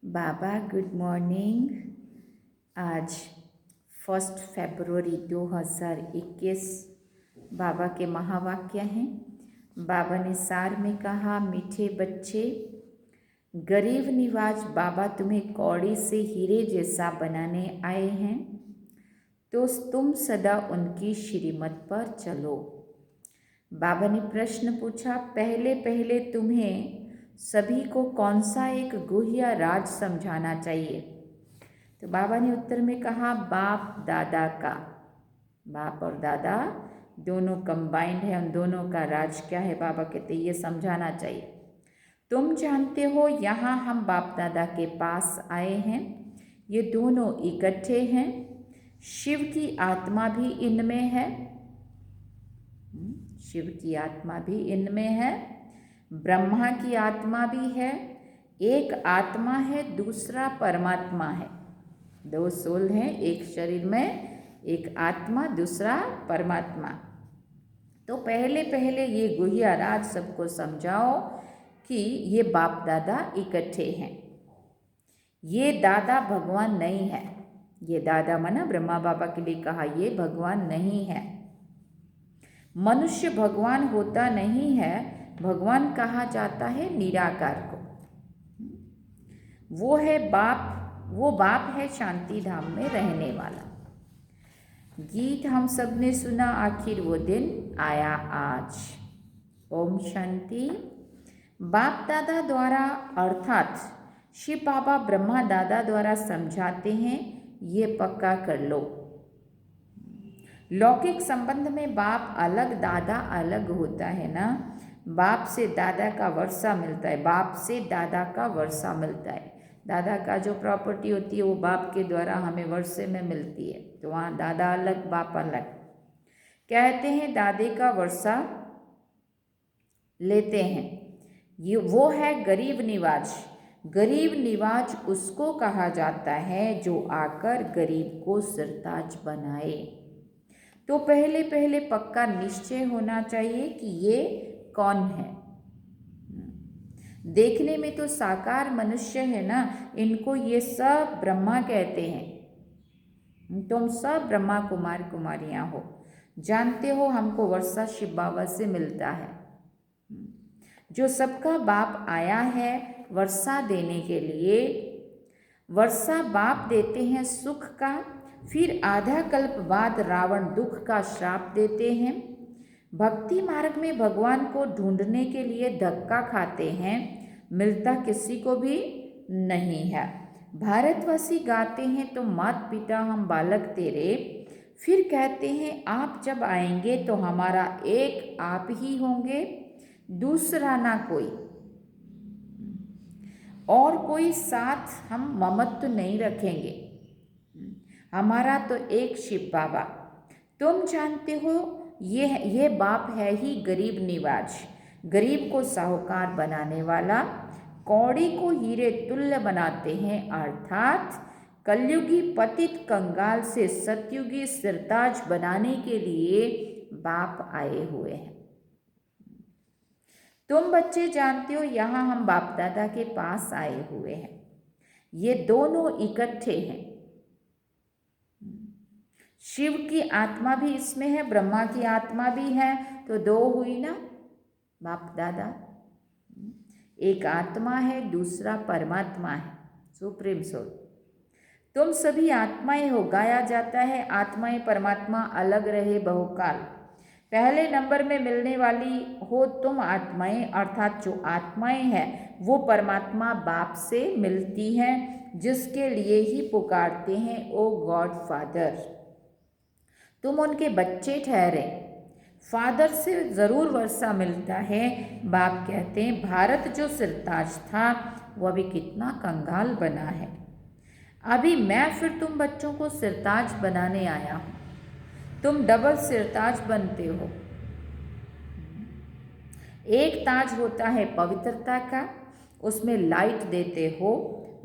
बाबा good morning. आज 1 फरवरी 2021 बाबा के महावाक्य हैं। बाबा ने सार में कहा, मीठे बच्चे, गरीब निवाज बाबा तुम्हें कौड़ी से हीरे जैसा बनाने आए हैं, तो तुम सदा उनकी श्रीमत पर चलो। बाबा ने प्रश्न पूछा, पहले पहले तुम्हें सभी को कौन सा एक गुह्य राज समझाना चाहिए? तो बाबा ने उत्तर में कहा, बाप दादा का। बाप और दादा दोनों कंबाइंड है, उन दोनों का राज क्या है? बाबा कहते ये समझाना चाहिए। तुम जानते हो यहाँ हम बाप दादा के पास आए हैं, ये दोनों इकट्ठे हैं। शिव की आत्मा भी इनमें है, शिव की आत्मा भी इनमें है, ब्रह्मा की आत्मा भी है। एक आत्मा है, दूसरा परमात्मा है। दो सोल हैं एक शरीर में, एक आत्मा दूसरा परमात्मा। तो पहले पहले ये गुह्य राज सबको समझाओ कि ये बाप दादा इकट्ठे हैं। ये दादा भगवान नहीं है। ये दादा माना ब्रह्मा बाबा के लिए कहा, ये भगवान नहीं है। मनुष्य भगवान होता नहीं है, भगवान कहा जाता है निराकार को। वो है बाप, वो बाप है शांति धाम में रहने वाला। गीत हम सब ने सुना, आखिर वो दिन आया आज। ओम शांति। बाप दादा द्वारा अर्थात शिव बाबा ब्रह्मा दादा द्वारा समझाते हैं, ये पक्का कर लो। लौकिक संबंध में बाप अलग दादा अलग होता है ना। बाप से दादा का वर्षा मिलता है, बाप से दादा का वर्षा मिलता है। दादा का जो प्रॉपर्टी होती है वो बाप के द्वारा हमें वर्षे में मिलती है। तो वहाँ दादा अलग बाप अलग। कहते हैं दादे का वर्षा लेते हैं, ये वो है गरीब निवाज। गरीब निवाज उसको कहा जाता है जो आकर गरीब को सिरताज बनाए। तो पहले पहले पक्का निश्चय होना चाहिए कि ये कौन है। देखने में तो साकार मनुष्य है ना, इनको ये सब ब्रह्मा कहते हैं। तुम सब ब्रह्मा कुमार कुमारियां हो, जानते हो हमको वर्षा शिव बाबा से मिलता है। जो सबका बाप आया है वर्षा देने के लिए। वर्षा बाप देते हैं सुख का, फिर आधा कल्प बाद रावण दुख का श्राप देते हैं। भक्ति मार्ग में भगवान को ढूंढने के लिए धक्का खाते हैं, मिलता किसी को भी नहीं है। भारतवासी गाते हैं, तो मात पिता हम बालक तेरे। फिर कहते हैं आप जब आएंगे तो हमारा एक आप ही होंगे, दूसरा ना कोई और कोई साथ हम ममत्व नहीं रखेंगे, हमारा तो एक शिव बाबा। तुम जानते हो ये बाप है ही गरीब निवाज, गरीब को साहूकार बनाने वाला। कौड़ी को हीरे तुल्य बनाते हैं, अर्थात कलयुगी पतित कंगाल से सतयुगी सिरताज बनाने के लिए बाप आए हुए हैं। तुम बच्चे जानते हो यहाँ हम बाप दादा के पास आए हुए हैं, ये दोनों इकट्ठे हैं। शिव की आत्मा भी इसमें है, ब्रह्मा की आत्मा भी है, तो दो हुई ना बाप दादा। एक आत्मा है, दूसरा परमात्मा है, सुप्रीम सोल। तुम सभी आत्माएं हो, गाया जाता है आत्माएं परमात्मा अलग रहे बहुकाल। पहले नंबर में मिलने वाली हो तुम आत्माएं, अर्थात जो आत्माएं हैं वो परमात्मा बाप से मिलती हैं, जिसके लिए ही पुकारते हैं ओ गॉड फादर। तुम उनके बच्चे ठहरे। फादर से ज़रूर वर्षा मिलता है। बाप कहते हैं भारत जो सिरताज था वो अभी कितना कंगाल बना है। अभी मैं फिर तुम बच्चों को सिरताज बनाने आया हूँ। तुम डबल सिरताज बनते हो। एक ताज होता है पवित्रता का, उसमें लाइट देते हो।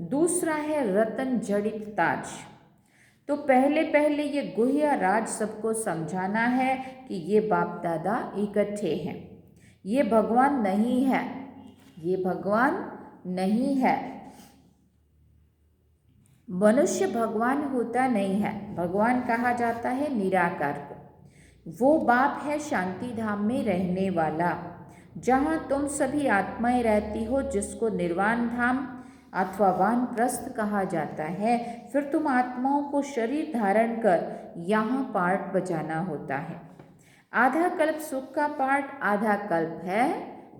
दूसरा है रतन जड़ित ताज। तो पहले पहले ये गुह्य राज सबको समझाना है कि ये बाप दादा इकट्ठे हैं, ये भगवान नहीं है, ये भगवान नहीं है। मनुष्य भगवान होता नहीं है, भगवान कहा जाता है निराकार को। वो बाप है शांति धाम में रहने वाला, जहाँ तुम सभी आत्माएं रहती हो, जिसको निर्वाण धाम अथवा वानप्रस्थ कहा जाता है। फिर तुम आत्माओं को शरीर धारण कर यहाँ पार्ट बजाना होता है। आधा कल्प सुख का पार्ट, आधा कल्प है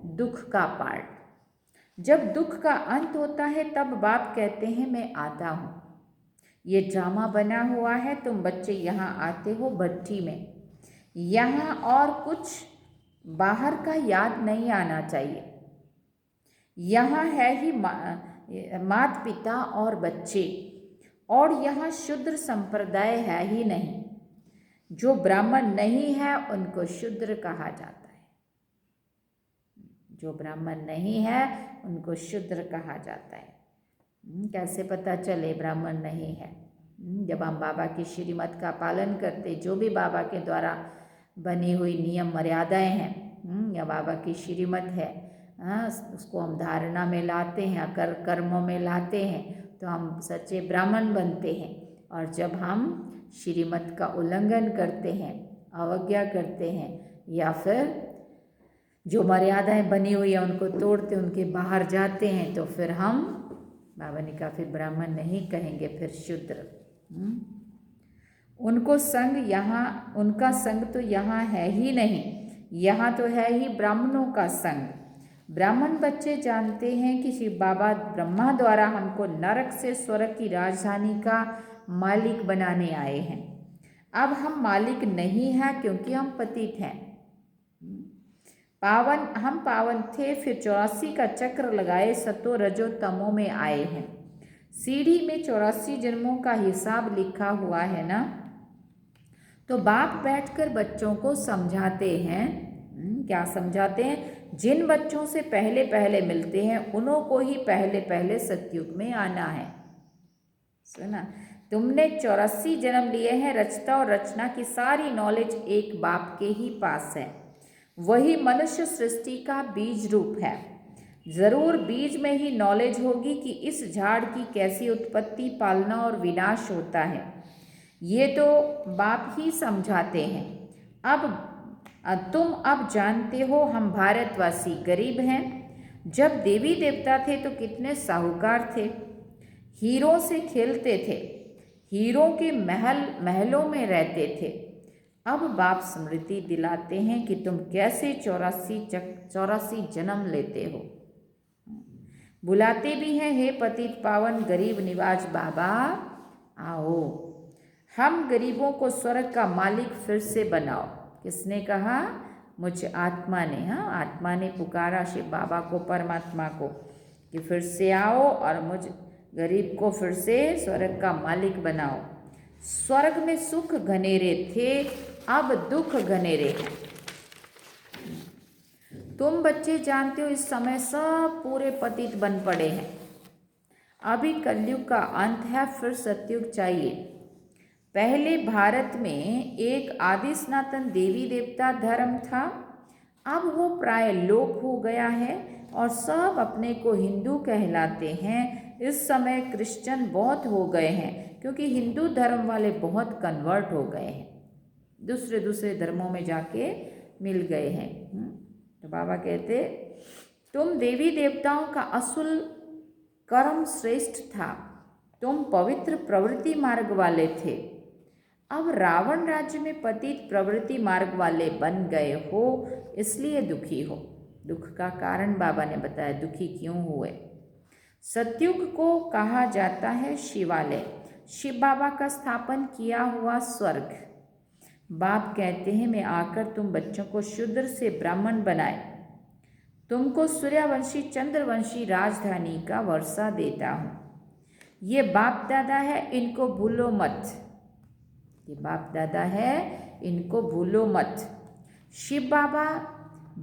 दुख का पार्ट। जब दुख का अंत होता है तब बाप कहते हैं मैं आता हूँ। ये ड्रामा बना हुआ है, तुम बच्चे यहाँ आते हो भट्टी में। यहाँ और कुछ बाहर का याद नहीं आना चाहिए। यहाँ है ही माता पिता और बच्चे, और यहाँ शूद्र संप्रदाय है ही नहीं। जो ब्राह्मण नहीं है उनको शूद्र कहा जाता है। जो ब्राह्मण नहीं है उनको शूद्र कहा जाता है। कैसे पता चले ब्राह्मण नहीं है? जब हम बाबा की श्रीमत का पालन करते, जो भी बाबा के द्वारा बनी हुई नियम मर्यादाएं हैं या बाबा की श्रीमत है, उसको हम धारणा में लाते हैं, कर्मों में लाते हैं, तो हम सच्चे ब्राह्मण बनते हैं। और जब हम श्रीमत का उल्लंघन करते हैं, अवज्ञा करते हैं, या फिर जो मर्यादाएं बनी हुई है उनको तोड़ते, उनके बाहर जाते हैं, तो फिर हम, बाबा ने कहा, फिर ब्राह्मण नहीं कहेंगे, फिर शूद्र। उनको संग यहाँ, उनका संग तो यहाँ है ही नहीं, यहाँ तो है ही ब्राह्मणों का संग। ब्राह्मण बच्चे जानते हैं कि शिव बाबा ब्रह्मा द्वारा हमको नरक से स्वर्ग की राजधानी का मालिक बनाने आए हैं। अब हम मालिक नहीं हैं क्योंकि हम पतित हैं। हम पावन थे, फिर 84 का चक्र लगाए, सतो रजो तमो में आए हैं। सीढ़ी में 84 जन्मों का हिसाब लिखा हुआ है ना। तो बाप बैठकर बच्चों को समझाते हैं। क्या समझाते हैं? जिन बच्चों से पहले पहले मिलते हैं उन्हों को ही पहले पहले सतयुग में आना है। सुना? तुमने 84 जन्म लिए हैं, रचता और रचना की सारी नॉलेज एक बाप के ही पास है। वही मनुष्य सृष्टि का बीज रूप है। जरूर बीज में ही नॉलेज होगी कि इस झाड़ की कैसी उत्पत्ति, पालना और विनाश होता है। ये तो बाप ही समझाते हैं। तुम अब जानते हो हम भारतवासी गरीब हैं। जब देवी देवता थे तो कितने साहूकार थे, हीरों से खेलते थे, हीरों के महलों में रहते थे। अब बाप स्मृति दिलाते हैं कि तुम कैसे 84 जन्म लेते हो। बुलाते भी हैं, हे पतित पावन गरीब निवाज बाबा आओ, हम गरीबों को स्वर्ग का मालिक फिर से बनाओ। किसने कहा? मुझ आत्मा ने। हाँ, आत्मा ने पुकारा शिव बाबा को, परमात्मा को, कि फिर से आओ और मुझ गरीब को फिर से स्वर्ग का मालिक बनाओ। स्वर्ग में सुख घनेरे थे, अब दुख घनेरे हैं। तुम बच्चे जानते हो इस समय सब पूरे पतित बन पड़े हैं। अभी कलयुग का अंत है, फिर सतयुग चाहिए। पहले भारत में एक आदि सनातन देवी देवता धर्म था, अब वो प्राय लोप हो गया है और सब अपने को हिंदू कहलाते हैं। इस समय क्रिश्चियन बहुत हो गए हैं क्योंकि हिंदू धर्म वाले बहुत कन्वर्ट हो गए हैं, दूसरे दूसरे धर्मों में जाके मिल गए हैं। तो बाबा कहते, तुम देवी देवताओं का असुल कर्म श्रेष्ठ था, तुम पवित्र प्रवृत्ति मार्ग वाले थे। अब रावण राज्य में पतित प्रवृत्ति मार्ग वाले बन गए हो, इसलिए दुखी हो। दुख का कारण बाबा ने बताया, दुखी क्यों हुए। सतयुग को कहा जाता है शिवालय, शिव बाबा का स्थापन किया हुआ स्वर्ग। बाप कहते हैं मैं आकर तुम बच्चों को शूद्र से ब्राह्मण बनाए, तुमको सूर्यवंशी चंद्रवंशी राजधानी का वर्षा देता हूँ। ये बाप दादा है, इनको भूलो मत। ये बाप दादा है, इनको भूलो मत। शिव बाबा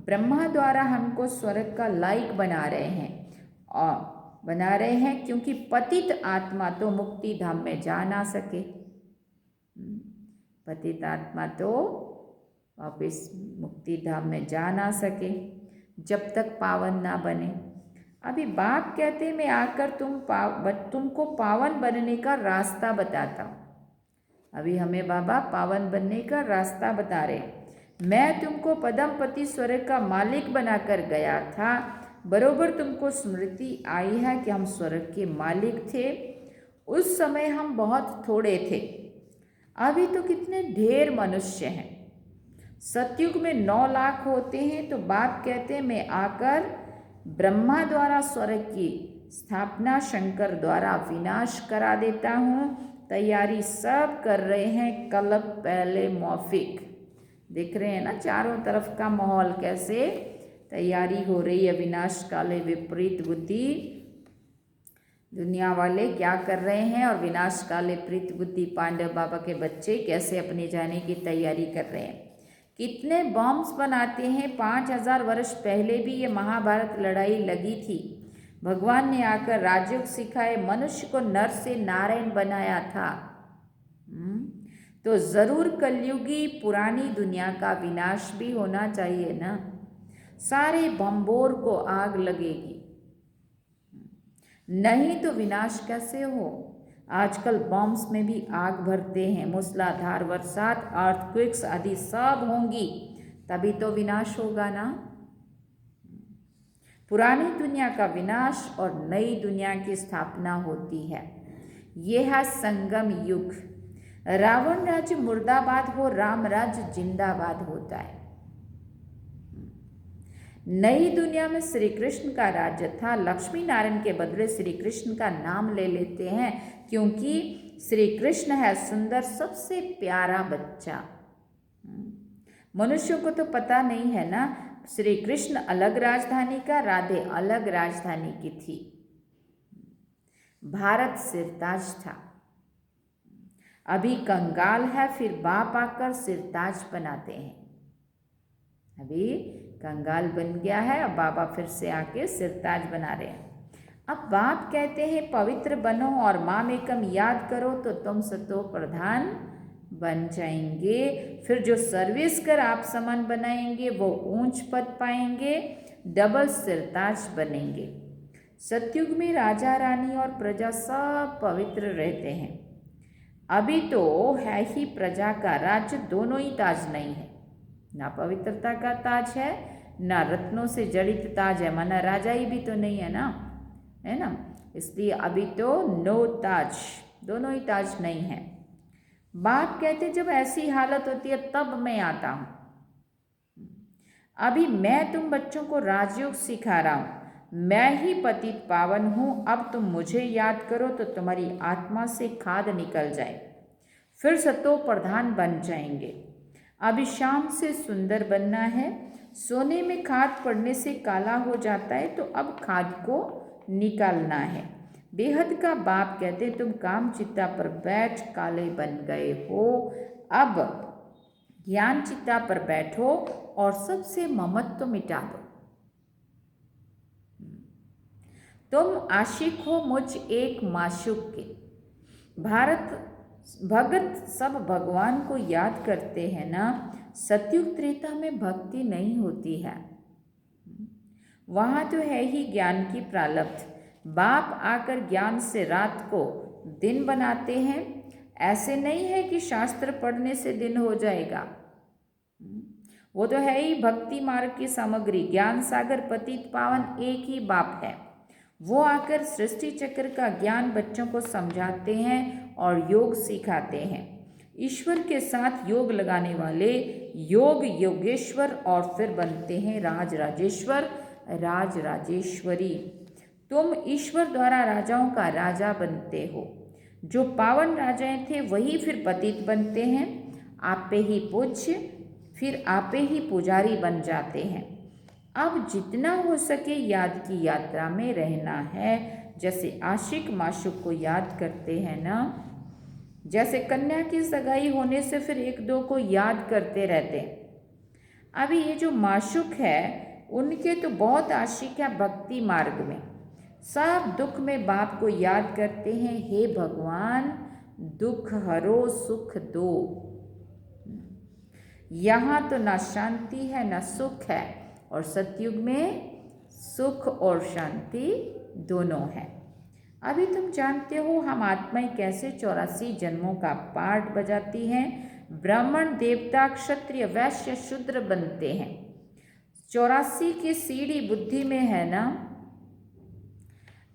ब्रह्मा द्वारा हमको स्वर्ग का लायक बना रहे हैं क्योंकि पतित आत्मा तो मुक्ति धाम में जा ना सके। पतित आत्मा तो वापिस मुक्ति धाम में जा ना सके जब तक पावन ना बने। अभी बाप कहते मैं आकर तुमको पावन बनने का रास्ता बताता हूँ। अभी हमें बाबा पावन बनने का रास्ता बता रहे। मैं तुमको पद्मपति स्वर्ग का मालिक बनाकर गया था। बरोबर तुमको स्मृति आई है कि हम स्वर्ग के मालिक थे। उस समय हम बहुत थोड़े थे, अभी तो कितने ढेर मनुष्य हैं। सतयुग में 9 लाख होते हैं। तो बाप कहते हैं मैं आकर ब्रह्मा द्वारा स्वर्ग की स्थापना, शंकर द्वारा विनाश करा देता हूँ। तैयारी सब कर रहे हैं, कल्प पहले मौफिक। दिख रहे हैं ना चारों तरफ का माहौल, कैसे तैयारी हो रही है। विनाश काले विपरीत बुद्धि, दुनिया वाले क्या कर रहे हैं, और विनाश काले प्रीत बुद्धि पांडव बाबा के बच्चे कैसे अपने जाने की तैयारी कर रहे हैं। कितने बॉम्ब्स बनाते हैं। 5000 वर्ष पहले भी ये महाभारत लड़ाई लगी थी। भगवान ने आकर राजयोग सिखाए, मनुष्य को नर से नारायण बनाया था। तो जरूर कलयुगी पुरानी दुनिया का विनाश भी होना चाहिए ना। सारे बम्बोर को आग लगेगी, नहीं तो विनाश कैसे हो। आजकल बॉम्ब्स में भी आग भरते हैं। मूसलाधार बरसात, अर्थक्वेक्स आदि सब होंगी, तभी तो विनाश होगा ना। पुरानी दुनिया का विनाश और नई दुनिया की स्थापना होती है। यह है संगम युग। रावण राज्य मुर्दाबाद हो, राम राज्य जिंदाबाद होता है। नई दुनिया में श्री कृष्ण का राज्य था। लक्ष्मी नारायण के बदले श्री कृष्ण का नाम ले लेते हैं, क्योंकि श्री कृष्ण है सुंदर, सबसे प्यारा बच्चा। मनुष्यों को तो पता नहीं है ना, श्री कृष्ण अलग राजधानी का, राधे अलग राजधानी की थी। भारत सिरताज था, अभी कंगाल है, फिर बाप आकर सिरताज बनाते हैं। अभी कंगाल बन गया है, अब बाबा फिर से आके सिरताज बना रहे हैं। अब बाप कहते हैं पवित्र बनो और माम एकम याद करो तो तुम सतो प्रधान बन जाएंगे। फिर जो सर्विस कर आप समान बनाएंगे वो ऊंच पद पाएंगे, डबल सिरताज बनेंगे। सतयुग में राजा रानी और प्रजा सब पवित्र रहते हैं। अभी तो है ही प्रजा का राज्य, दोनों ही ताज नहीं है। ना पवित्रता का ताज है, ना रत्नों से जड़ित ताज है, माना राजा ही भी तो नहीं है ना, है ना। इसलिए अभी तो नो ताज, दोनों ही ताज नहीं है। बाप कहते जब ऐसी हालत होती है तब मैं आता हूँ। अभी मैं तुम बच्चों को राजयोग सिखा रहा हूँ। मैं ही पतित पावन हूँ। अब तुम मुझे याद करो तो तुम्हारी आत्मा से खाद निकल जाए, फिर सतो प्रधान बन जाएंगे। अभी शाम से सुंदर बनना है। सोने में खाद पड़ने से काला हो जाता है, तो अब खाद को निकालना है। बेहद का बाप कहते तुम काम चित्ता पर बैठ काले बन गए हो, अब ज्ञान चित्ता पर बैठो और सबसे ममत्व मिटा दो। तुम आशिक हो मुझ एक माशूक के। भगत सब भगवान को याद करते हैं ना। सतयुग त्रेता में भक्ति नहीं होती है, वहाँ तो है ही ज्ञान की प्रारब्ध। बाप आकर ज्ञान से रात को दिन बनाते हैं। ऐसे नहीं है कि शास्त्र पढ़ने से दिन हो जाएगा, वो तो है ही भक्ति मार्ग की सामग्री। ज्ञान सागर पतित पावन एक ही बाप है। वो आकर सृष्टि चक्र का ज्ञान बच्चों को समझाते हैं और योग सिखाते हैं। ईश्वर के साथ योग लगाने वाले योग योगेश्वर और फिर बनते हैं राज राजेश्वर, राज राजेश्वरी। तुम ईश्वर द्वारा राजाओं का राजा बनते हो। जो पावन राजाएं थे वही फिर पतित बनते हैं। आपे ही पूज्य, फिर आपे ही पुजारी बन जाते हैं। अब जितना हो सके याद की यात्रा में रहना है। जैसे आशिक माशूक को याद करते हैं ना, जैसे कन्या की सगाई होने से फिर एक दो को याद करते रहते हैं। अभी ये जो माशूक है उनके तो बहुत आशिक है भक्ति मार्ग में। सब दुख में बाप को याद करते हैं, हे भगवान दुख हरो सुख दो। यहाँ तो ना शांति है ना सुख है, और सतयुग में सुख और शांति दोनों है। अभी तुम जानते हो हम आत्माएं कैसे 84 जन्मों का पार्ट बजाती हैं। ब्राह्मण, देवता, क्षत्रिय, वैश्य, शूद्र बनते हैं। 84 की सीढ़ी बुद्धि में है ना।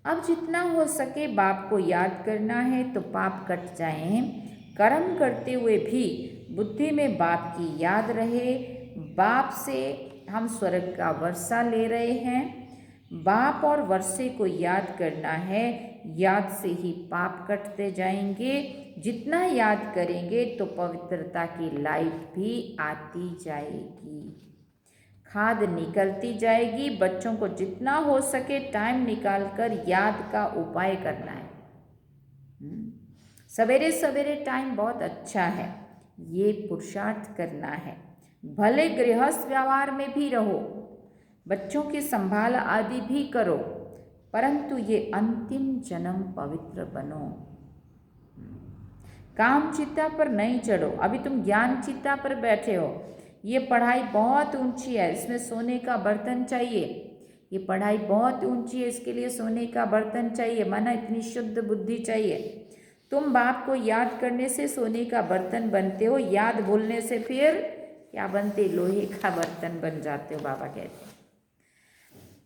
अब जितना हो सके बाप को याद करना है तो पाप कट जाएं। कर्म करते हुए भी बुद्धि में बाप की याद रहे। बाप से हम स्वर्ग का वर्षा ले रहे हैं। बाप और वर्षे को याद करना है। याद से ही पाप कटते जाएंगे। जितना याद करेंगे तो पवित्रता की लाइट भी आती जाएगी, खाद निकलती जाएगी। बच्चों को जितना हो सके टाइम निकालकर याद का उपाय करना है। सवेरे सवेरे टाइम बहुत अच्छा है, ये पुरुषार्थ करना है। भले गृहस्थ व्यवहार में भी रहो, बच्चों की संभाल आदि भी करो, परंतु ये अंतिम जन्म पवित्र बनो। काम चिता पर नहीं चढ़ो। अभी तुम ज्ञान चिता पर बैठे हो। ये पढ़ाई बहुत ऊंची है, इसमें सोने का बर्तन चाहिए। ये पढ़ाई बहुत ऊंची है, इसके लिए सोने का बर्तन चाहिए, माना इतनी शुद्ध बुद्धि चाहिए। तुम बाप को याद करने से सोने का बर्तन बनते हो, याद भूलने से फिर क्या बनते? लोहे का बर्तन बन जाते हो। बाबा कहते हैं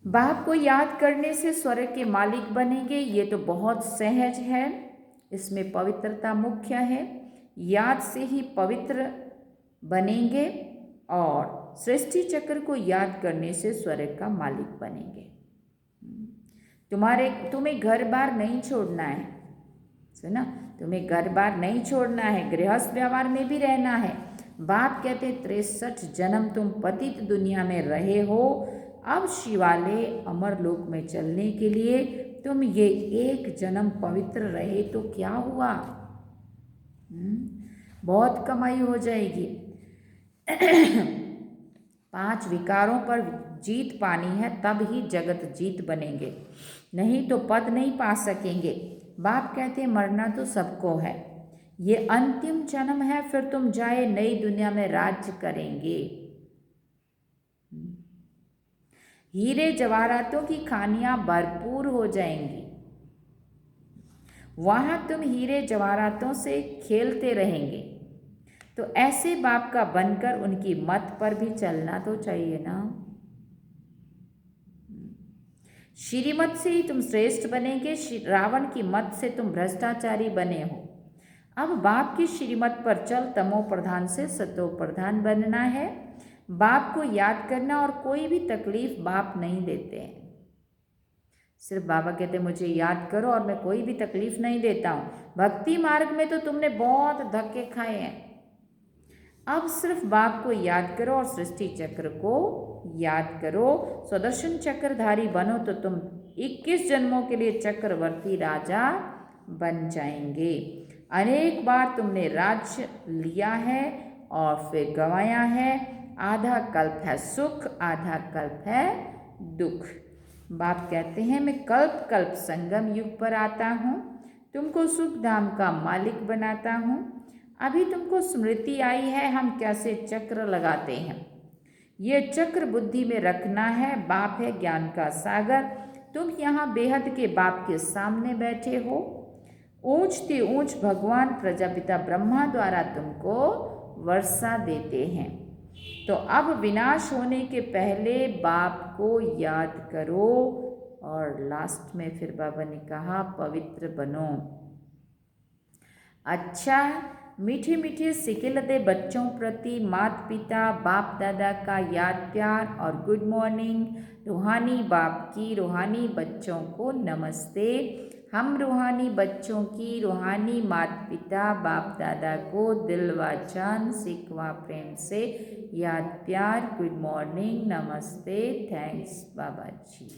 बाप को याद करने से स्वर्ग के मालिक बनेंगे। ये तो बहुत सहज है, इसमें पवित्रता मुख्य है। याद से ही पवित्र बनेंगे और सृष्टि चक्र को याद करने से स्वर्ग का मालिक बनेंगे। तुम्हें घर बार नहीं छोड़ना है, सुना? तुम्हें घर बार नहीं छोड़ना है, गृहस्थ व्यवहार में भी रहना है। बाप कहते 63 जन्म तुम पतित दुनिया में रहे हो। अब शिवालय अमर लोक में चलने के लिए तुम ये एक जन्म पवित्र रहे तो क्या हुआ? बहुत कमाई हो जाएगी। 5 विकारों पर जीत पानी है, तब ही जगत जीत बनेंगे, नहीं तो पद नहीं पा सकेंगे। बाप कहते मरना तो सबको है, ये अंतिम जन्म है, फिर तुम जाए नई दुनिया में राज्य करेंगे। हीरे जवाहरातों की खानियां भरपूर हो जाएंगी, वहां तुम हीरे जवाहरातों से खेलते रहेंगे। तो ऐसे बाप का बनकर उनकी मत पर भी चलना तो चाहिए ना। श्रीमत से ही तुम श्रेष्ठ बनेंगे, रावण की मत से तुम भ्रष्टाचारी बने हो। अब बाप की श्रीमत पर चल, तमो प्रधान से सतो प्रधान बनना है। बाप को याद करना और कोई भी तकलीफ बाप नहीं देते हैं। सिर्फ बाबा कहते मुझे याद करो और मैं कोई भी तकलीफ नहीं देता हूँ। भक्ति मार्ग में तो तुमने बहुत धक्के खाए हैं। अब सिर्फ बाप को याद करो और सृष्टि चक्र को याद करो। सुदर्शन चक्रधारी बनो तो तुम 21 जन्मों के लिए चक्रवर्ती राजा बन जाएंगे। अनेक बार तुमने राज्य लिया है और फिर गंवाया है। आधा कल्प है सुख, आधा कल्प है दुख। बाप कहते हैं मैं कल्प कल्प संगम युग पर आता हूँ, तुमको सुख धाम का मालिक बनाता हूँ। अभी तुमको स्मृति आई है हम कैसे चक्र लगाते हैं। ये चक्र बुद्धि में रखना है। बाप है ज्ञान का सागर, तुम यहाँ बेहद के बाप के सामने बैठे हो। ऊंचते ऊंच भगवान प्रजापिता ब्रह्मा द्वारा तुमको वर्षा देते हैं। तो अब विनाश होने के पहले बाप को याद करो। और लास्ट में फिर बाबा ने कहा पवित्र बनो। अच्छा, मीठे मीठे सिकिल दे बच्चों प्रति माता पिता बाप दादा का याद प्यार और गुड मॉर्निंग। रूहानी बाप की रूहानी बच्चों को नमस्ते। हम रूहानी बच्चों की रूहानी माता पिता बाप दादा को दिल व जान सिकवा प्रेम से याद प्यार, गुड मॉर्निंग, नमस्ते, थैंक्स बाबा जी।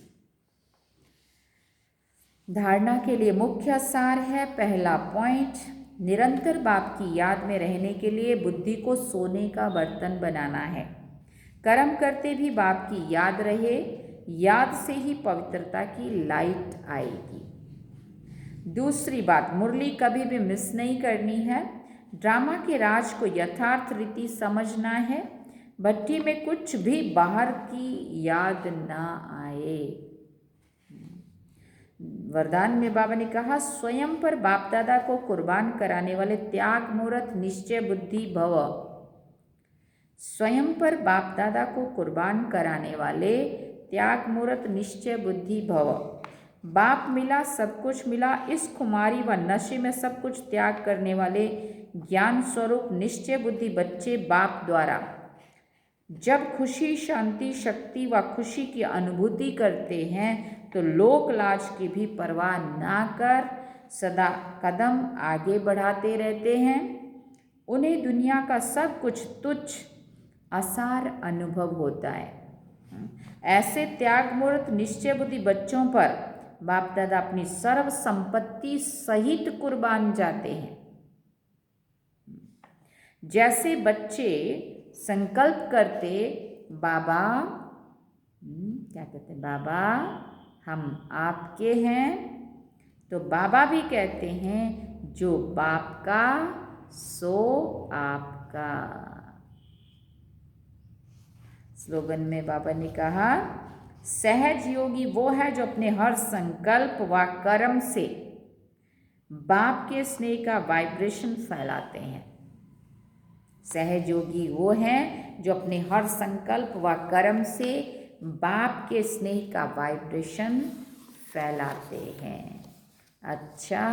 धारणा के लिए मुख्य सार है। पहला पॉइंट, निरंतर बाप की याद में रहने के लिए बुद्धि को सोने का बर्तन बनाना है। कर्म करते भी बाप की याद रहे, याद से ही पवित्रता की लाइट आएगी। दूसरी बात, मुरली कभी भी मिस नहीं करनी है। ड्रामा के राज को यथार्थ रीति समझना है। भट्टी में कुछ भी बाहर की याद ना आए। वरदान में बाबा ने कहा, स्वयं पर बाप दादा को कुर्बान कराने वाले त्याग मूर्त निश्चय बुद्धि भव। स्वयं पर बाप दादा को कुर्बान कराने वाले त्याग मूर्त निश्चय बुद्धि भव। बाप मिला, सब कुछ मिला, इस खुमारी व नशे में सब कुछ त्याग करने वाले ज्ञान स्वरूप निश्चय बुद्धि बच्चे बाप द्वारा जब खुशी, शांति, शक्ति व खुशी की अनुभूति करते हैं तो लोक लाज की भी परवाह ना कर सदा कदम आगे बढ़ाते रहते हैं। उन्हें दुनिया का सब कुछ तुच्छ असार अनुभव होता है। ऐसे त्यागमूर्त निश्चय बुद्धि बच्चों पर बाप दादा अपनी सर्व संपत्ति सहित कुर्बान जाते हैं। जैसे बच्चे संकल्प करते, बाबा क्या कहते हैं, बाबा हम आपके हैं, तो बाबा भी कहते हैं जो बाप का सो आपका। स्लोगन में बाबा ने कहा, सहज योगी वो है जो अपने हर संकल्प व कर्म से बाप के स्नेह का वाइब्रेशन फैलाते हैं। सहज योगी वो हैं जो अपने हर संकल्प व कर्म से बाप के स्नेह का वाइब्रेशन फैलाते हैं। अच्छा,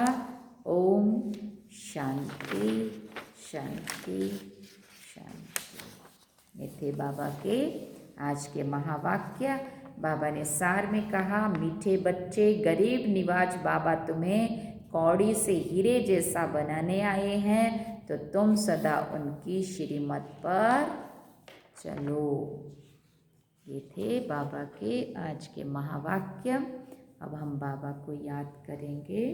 ओम शांति शांति शांति। ये थे बाबा के आज के महावाक्य। बाबा ने सार में कहा, मीठे बच्चे, गरीब निवाज बाबा तुम्हें कौड़ी से हीरे जैसा बनाने आए हैं, तो तुम सदा उनकी श्रीमत पर चलो। ये थे बाबा के आज के महावाक्य। अब हम बाबा को याद करेंगे।